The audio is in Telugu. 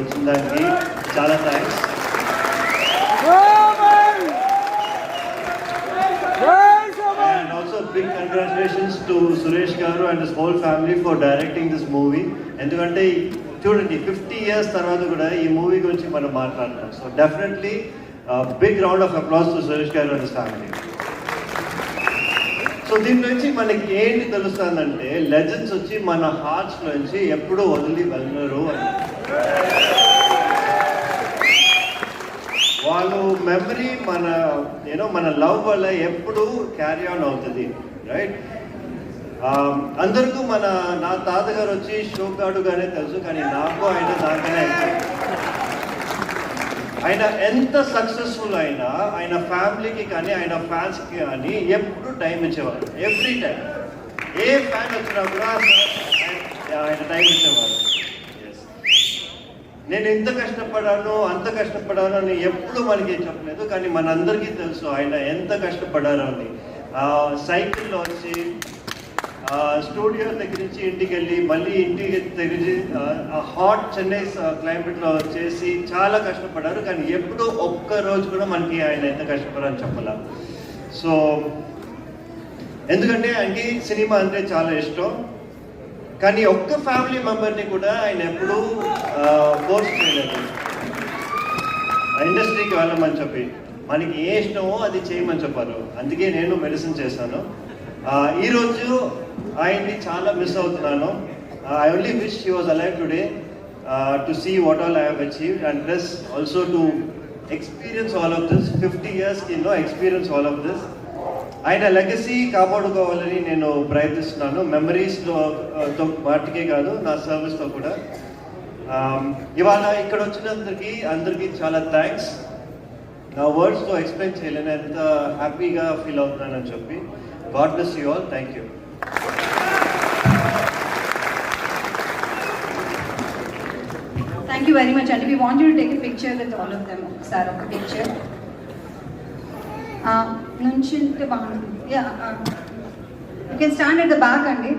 వచ్చిన దానికి చాలా thanks. And also big congratulations to Suresh Garu and his whole family for directing this movie. ఎందుకంటే చూడండి 50 years తర్వాత కూడా ఈ మూవీ గురించి మనం మాట్లాడుతున్నాం. So definitely big round of applause to Suresh గారు అండ్ హిస్ ఫ్యామిలీ. సో దీని నుంచి మనకి ఏంటి తెలుస్తుందంటే లెజెండ్స్ వచ్చి మన హార్ట్స్ నుంచి ఎప్పుడూ వదిలి వెళ్ళరు అని. వాళ్ళు మెమరీ మన లవ్ వల్ల ఎప్పుడు క్యారీ ఆన్ అవుతుంది, రైట్? అందరికీ నా తాతగారు వచ్చి షోకాడుగానే తెలుసు, కానీ నాకు ఆయన దాకానే ఆయన ఎంత సక్సెస్ఫుల్ అయినా ఆయన ఫ్యామిలీకి కానీ ఆయన ఫ్యాన్స్కి కానీ ఎప్పుడు టైం ఇచ్చేవారు. ఎవ్రీ టైం ఏ ఫ్యాన్ వచ్చినా కూడా ఆయన టైం ఇచ్చేవారు. నేను ఎంత కష్టపడాను అంత కష్టపడాను అని ఎప్పుడు మనకి చెప్పలేదు, కానీ మనందరికీ తెలుసు ఆయన ఎంత కష్టపడారు అని. సైకిల్లో వచ్చి స్టూడియో దగ్గర నుంచి ఇంటికి వెళ్ళి మళ్ళీ ఇంటికి దగ్గర హాట్ చెన్నై క్లైమేట్లో వచ్చేసి చాలా కష్టపడ్డారు, కానీ ఎప్పుడూ ఒక్క రోజు కూడా మనకి ఆయన ఎంత కష్టపడారని చెప్పాల. సో ఎందుకంటే ఆయనకి సినిమా అంటే చాలా ఇష్టం, కానీ ఒక్క ఫ్యామిలీ మెంబర్ని కూడా ఆయన ఎప్పుడూ ఫోర్స్ చేయలేదు ఇండస్ట్రీకి వెళ్ళమని చెప్పి. మనకి ఏ ఇష్టమో అది చేయమని చెప్పారు. అందుకే నేను మెడిసిన్ చేశాను. ఈరోజు ఆయన్ని చాలా మిస్ అవుతున్నాను. I only wish he was alive today to see what all I have achieved and plus also to experience all of this. 50 yearsకి ఎక్స్పీరియన్స్ ఆల్ ఆఫ్ దిస్. ఆయన లెగసీ కాపాడుకోవాలని నేను ప్రయత్నిస్తున్నాను, మెమరీస్తో మాటికే కాదు, నా సర్వీస్తో కూడా. ఇవాళ ఇక్కడ వచ్చినందరికీ చాలా థ్యాంక్స్. నా వర్డ్స్తో ఎక్స్ప్లెయిన్ చేయలేను ఎంత హ్యాపీగా ఫీల్ అవుతున్నానని చెప్పి. God bless you all. Thank you. Thank you very much, and we want you to take a picture with all of them. Sir, a picture. Nunchinte bagundi. Yeah. You can stand at the back, Andy.